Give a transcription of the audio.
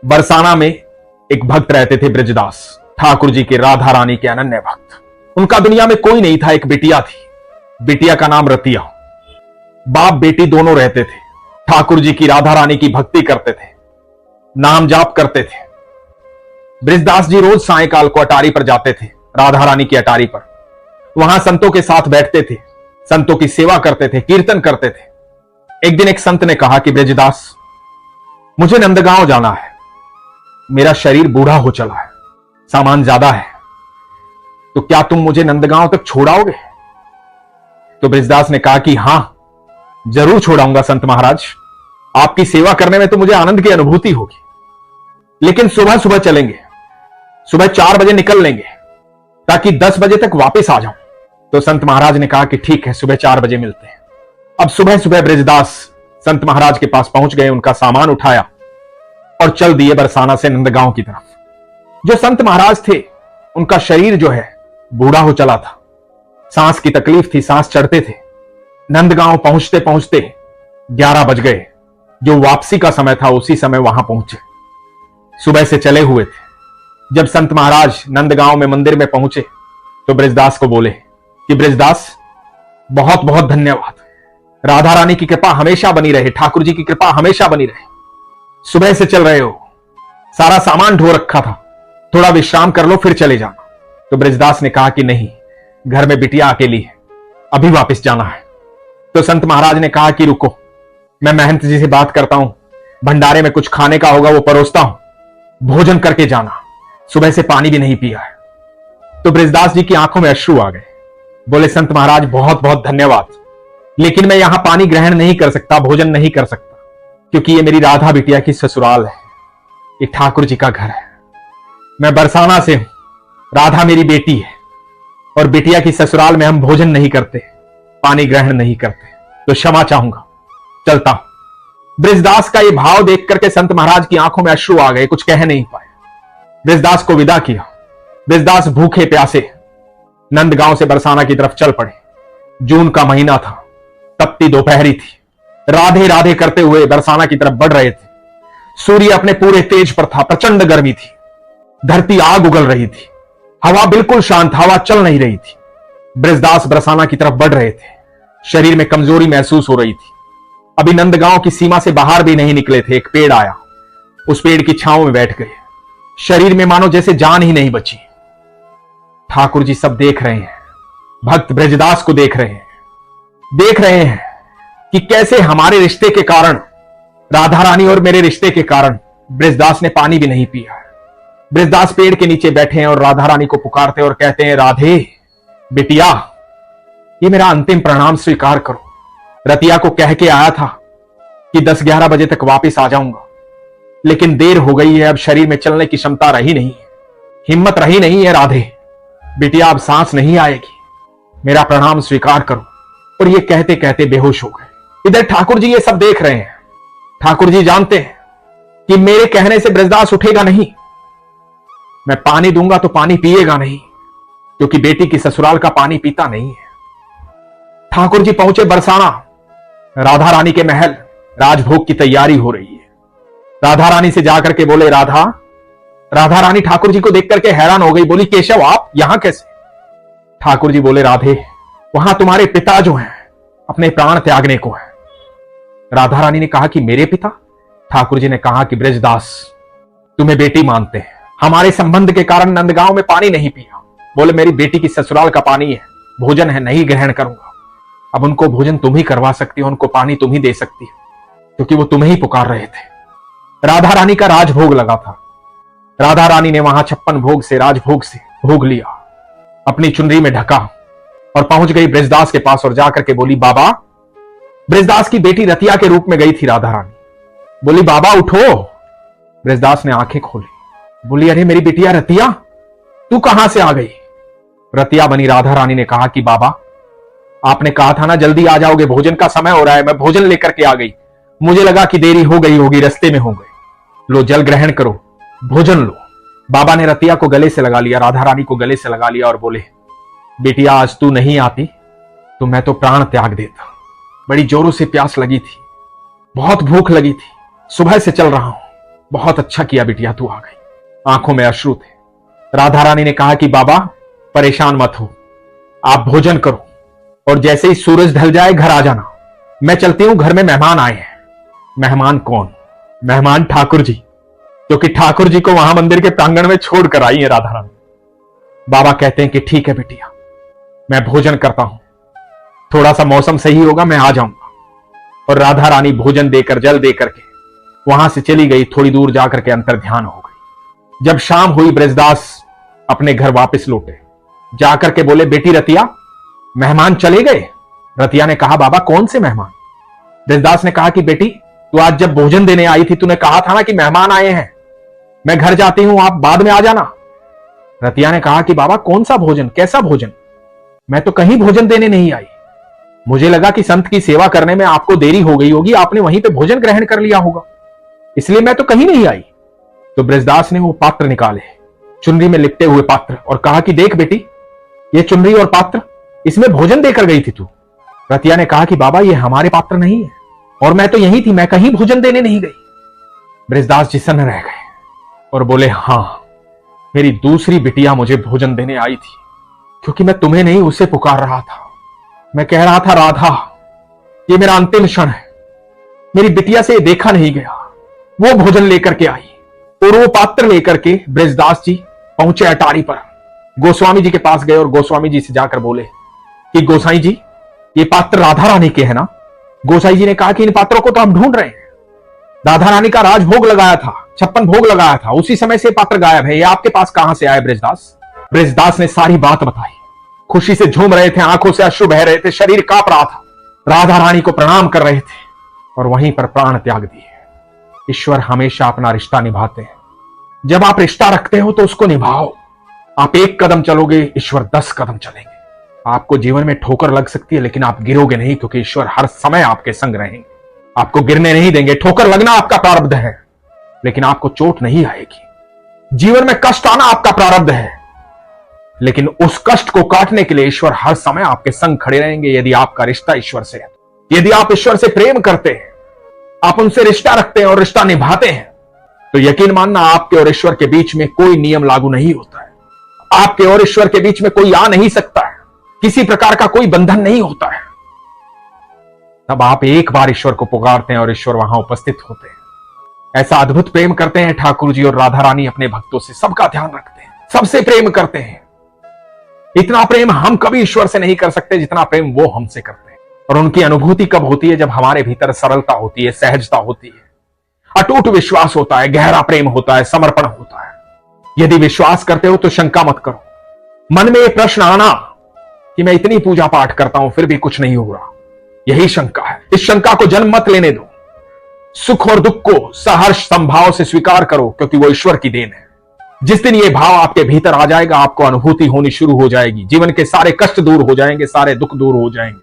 बरसाना में एक भक्त रहते थे ब्रजदास, ठाकुर जी के राधा रानी के अनन्य भक्त। उनका दुनिया में कोई नहीं था, एक बिटिया थी। बिटिया का नाम रतिया। बाप बेटी दोनों रहते थे। ठाकुर जी की राधा रानी की भक्ति करते थे, नाम जाप करते थे। ब्रजदास जी रोज सायंकाल को अटारी पर जाते थे, राधा रानी की अटारी पर। वहां संतों के साथ बैठते थे, संतों की सेवा करते थे, कीर्तन करते थे। एक दिन एक संत ने कहा कि ब्रजदास, मुझे नंदगांव जाना है, मेरा शरीर बूढ़ा हो चला है, सामान ज्यादा है, तो क्या तुम मुझे नंदगांव तक छोड़ाओगे? तो ब्रजदास ने कहा कि हां, जरूर छोड़ाऊंगा संत महाराज, आपकी सेवा करने में तो मुझे आनंद की अनुभूति होगी, लेकिन सुबह सुबह चलेंगे, सुबह 4 बजे निकल लेंगे ताकि 10 बजे तक वापस आ जाऊं। तो संत महाराज ने कहा कि ठीक है, सुबह 4 बजे मिलते हैं। अब सुबह सुबह ब्रजदास संत महाराज के पास पहुंच गए, उनका सामान उठाया और चल दिए बरसाना से नंदगांव की तरफ। जो संत महाराज थे, उनका शरीर जो है बूढ़ा हो चला था, सांस की तकलीफ थी, सांस चढ़ते थे। नंदगांव पहुंचते पहुंचते 11 बज गए। जो वापसी का समय था उसी समय वहां पहुंचे। सुबह से चले हुए थे। जब संत महाराज नंदगांव में मंदिर में पहुंचे तो ब्रजदास को बोले कि ब्रजदास, बहुत बहुत धन्यवाद, राधा रानी की कृपा हमेशा बनी रहे, ठाकुर जी की कृपा हमेशा बनी रहे। सुबह से चल रहे हो, सारा सामान ढो रखा था, थोड़ा विश्राम कर लो फिर चले जाना। तो ब्रजदास ने कहा कि नहीं, घर में बिटिया अकेली है, अभी वापस जाना है। तो संत महाराज ने कहा कि रुको, मैं महंत जी से बात करता हूं, भंडारे में कुछ खाने का होगा वो परोसता हूं, भोजन करके जाना, सुबह से पानी भी नहीं पिया है। तो ब्रजदास जी की आंखों में अश्रु आ गए। बोले संत महाराज, बहुत बहुत धन्यवाद, लेकिन मैं यहां पानी ग्रहण नहीं कर सकता, भोजन नहीं कर सकता, क्योंकि ये मेरी राधा बिटिया की ससुराल है, ये ठाकुर जी का घर है। मैं बरसाना से हूं, राधा मेरी बेटी है, और बिटिया की ससुराल में हम भोजन नहीं करते, पानी ग्रहण नहीं करते, तो क्षमा चाहूंगा, चलता हूं। ब्रजदास का ये भाव देख करके संत महाराज की आंखों में अश्रु आ गए, कुछ कह नहीं पाए। ब्रजदास को विदा किया। ब्रजदास भूखे प्यासे नंदगांव से बरसाना की तरफ चल पड़े। जून का महीना था, तपती दोपहरी थी। राधे राधे करते हुए बरसाना की तरफ बढ़ रहे थे। सूर्य अपने पूरे तेज पर था, प्रचंड गर्मी थी, धरती आग उगल रही थी, हवा बिल्कुल शांत, हवा चल नहीं रही थी। ब्रजदास बरसाना की तरफ बढ़ रहे थे। शरीर में कमजोरी महसूस हो रही थी। अभी नंदगांव की सीमा से बाहर भी नहीं निकले थे। एक पेड़ आया, उस पेड़ की छांव में बैठ गए। शरीर में मानो जैसे जान ही नहीं बची। ठाकुर जी सब देख रहे हैं, भक्त ब्रजदास को देख रहे हैं कि कैसे हमारे रिश्ते के कारण, राधा रानी और मेरे रिश्ते के कारण, ब्रजदास ने पानी भी नहीं पिया। ब्रजदास पेड़ के नीचे बैठे हैं और राधा रानी को पुकारते और कहते हैं, राधे बिटिया, ये मेरा अंतिम प्रणाम स्वीकार करो। रतिया को कह के आया था कि 10-11 बजे तक वापस आ जाऊंगा, लेकिन देर हो गई है, अब शरीर में चलने की क्षमता रही नहीं है, हिम्मत रही नहीं है। राधे बिटिया, अब सांस नहीं आएगी, मेरा प्रणाम स्वीकार करो। और ये कहते कहते बेहोश हो गए। इधर ठाकुर जी ये सब देख रहे हैं। ठाकुर जी जानते हैं कि मेरे कहने से ब्रजदास उठेगा नहीं, मैं पानी दूंगा तो पानी पिएगा नहीं, क्योंकि बेटी की ससुराल का पानी पीता नहीं है। ठाकुर जी पहुंचे बरसाना। राधा रानी के महल, राजभोग की तैयारी हो रही है। राधा रानी से जाकर के बोले, राधा। राधा रानी ठाकुर जी को देख करके हैरान हो गई, बोली, केशव आप यहां कैसे? ठाकुर जी बोले, राधे, वहां तुम्हारे पिता जो हैं अपने प्राण त्यागने को है। राधा रानी ने कहा कि मेरे पिता? ठाकुर जी ने कहा कि ब्रजदास तुम्हें बेटी मानते हैं, हमारे संबंध के कारण नंदगांव में पानी नहीं पिया। बोले, मेरी बेटी की ससुराल का पानी है, भोजन है, नहीं ग्रहण करूंगा। अब उनको भोजन तुम ही करवा सकती हो, उनको पानी तुम ही दे सकती हो, क्योंकि वो तुम्हें ही पुकार रहे थे। राधा रानी का राजभोग लगा था। राधा रानी ने वहां 56 भोग से, राजभोग से भोग लिया, अपनी चुनरी में ढका और पहुंच गई ब्रजदास के पास और जाकर के बोली, बाबा। ब्रजदास की बेटी रतिया के रूप में गई थी राधा रानी। बोली, बाबा उठो। ब्रजदास ने आंखें खोली। बोली, अरे मेरी बिटिया रतिया, तू कहां से आ गई? रतिया बनी राधा रानी ने कहा कि बाबा, आपने कहा था ना जल्दी आ जाओगे, भोजन का समय हो रहा है, मैं भोजन लेकर के आ गई, मुझे लगा कि देरी हो गई होगी, रास्ते में हो गए, लो जल ग्रहण करो, भोजन लो। बाबा ने रतिया को गले से लगा लिया, राधा रानी को गले से लगा लिया और बोले, बेटिया आज तू नहीं आती तो मैं तो प्राण त्याग देता। बड़ी जोरों से प्यास लगी थी, बहुत भूख लगी थी, सुबह से चल रहा हूं, बहुत अच्छा किया बिटिया तू आ गई। आंखों में अश्रु थे। राधा रानी ने कहा कि बाबा परेशान मत हो, आप भोजन करो और जैसे ही सूरज ढल जाए घर आ जाना। मैं चलती हूं, घर में मेहमान आए हैं। मेहमान कौन? मेहमान ठाकुर जी, क्योंकि ठाकुर जी को वहां मंदिर के प्रांगण में छोड़ कर आई है राधा रानी। बाबा कहते हैं कि ठीक है बिटिया, मैं भोजन करता हूं, थोड़ा सा मौसम सही होगा मैं आ जाऊंगा। और राधा रानी भोजन देकर जल देकर के वहां से चली गई। थोड़ी दूर जाकर के अंतर ध्यान हो गई। जब शाम हुई ब्रजदास अपने घर वापस लौटे। जाकर के बोले बेटी रतिया, मेहमान चले गए? रतिया ने कहा बाबा कौन से मेहमान? ब्रजदास ने कहा कि बेटी तू आज जब भोजन देने आई थी तूने कहा था ना कि मेहमान आए हैं, मैं घर जाती हूं, आप बाद में आ जाना। रतिया ने कहा कि बाबा कौन सा भोजन, कैसा भोजन? मैं तो कहीं भोजन देने नहीं आई, मुझे लगा कि संत की सेवा करने में आपको देरी हो गई होगी, आपने वहीं पे भोजन ग्रहण कर लिया होगा, इसलिए मैं तो कहीं नहीं आई। तो ब्रजदास ने वो पात्र निकाले, चुनरी में लिपटे हुए पात्र, और कहा कि देख बेटी ये चुनरी और पात्र, इसमें भोजन देकर गई थी तू। रतिया ने कहा कि बाबा ये हमारे पात्र नहीं है और मैं तो यही थी, मैं कहीं भोजन देने नहीं गई। ब्रजदास जी सन्न रह गए और बोले हां, मेरी दूसरी बिटिया मुझे भोजन देने आई थी, क्योंकि मैं तुम्हें नहीं उसे पुकार रहा था। मैं कह रहा था राधा ये मेरा अंतिम क्षण है, मेरी बिटिया से देखा नहीं गया। वो भोजन लेकर के आई और वो पात्र लेकर के ब्रजदास जी पहुंचे अटारी पर। गोस्वामी जी के पास गए और गोस्वामी जी से जाकर बोले कि गोसाई जी ये पात्र राधा रानी के हैं ना? गोसाई जी ने कहा कि इन पात्रों को तो हम ढूंढ रहे हैं, राधा रानी का राजभोग लगाया था, 56 भोग लगाया था, उसी समय से पात्र गायब है, ये आपके पास कहां से आए ब्रजदास? ब्रजदास ने सारी बात बताई। खुशी से झूम रहे थे, आंखों से अश्रु बह रहे थे, शरीर कांप रहा था, राधा रानी को प्रणाम कर रहे थे और वहीं पर प्राण त्याग दिए। ईश्वर हमेशा अपना रिश्ता निभाते हैं। जब आप रिश्ता रखते हो तो उसको निभाओ। आप 1 कदम चलोगे, ईश्वर 10 कदम चलेंगे। आपको जीवन में ठोकर लग सकती है लेकिन आप गिरोगे नहीं, क्योंकि ईश्वर हर समय आपके संग रहेंगे, आपको गिरने नहीं देंगे। ठोकर लगना आपका प्रारब्ध है लेकिन आपको चोट नहीं आएगी। जीवन में कष्ट आना आपका प्रारब्ध है लेकिन उस कष्ट को काटने के लिए ईश्वर हर समय आपके संग खड़े रहेंगे, यदि आपका रिश्ता ईश्वर से है। यदि आप ईश्वर से प्रेम करते हैं, आप उनसे रिश्ता रखते हैं और रिश्ता निभाते हैं, तो यकीन मानना आपके और ईश्वर के बीच में कोई नियम लागू नहीं होता है। आपके और ईश्वर के बीच में कोई आ नहीं सकता है, किसी प्रकार का कोई बंधन नहीं होता है। तब आप एक बार ईश्वर को पुकारते हैं और ईश्वर वहां उपस्थित होते हैं। ऐसा अद्भुत प्रेम करते हैं ठाकुर जी और राधा रानी अपने भक्तों से, सबका ध्यान रखते हैं, सबसे प्रेम करते हैं। इतना प्रेम हम कभी ईश्वर से नहीं कर सकते जितना प्रेम वो हमसे करते हैं। और उनकी अनुभूति कब होती है? जब हमारे भीतर सरलता होती है, सहजता होती है, अटूट विश्वास होता है, गहरा प्रेम होता है, समर्पण होता है। यदि विश्वास करते हो तो शंका मत करो। मन में यह प्रश्न आना कि मैं इतनी पूजा पाठ करता हूं फिर भी कुछ नहीं हो रहा, यही शंका है। इस शंका को जन्म मत लेने दो। सुख और दुख को सहर्ष संभाव से स्वीकार करो, क्योंकि वो ईश्वर की देन है। जिस दिन ये भाव आपके भीतर आ जाएगा, आपको अनुभूति होनी शुरू हो जाएगी, जीवन के सारे कष्ट दूर हो जाएंगे, सारे दुख दूर हो जाएंगे।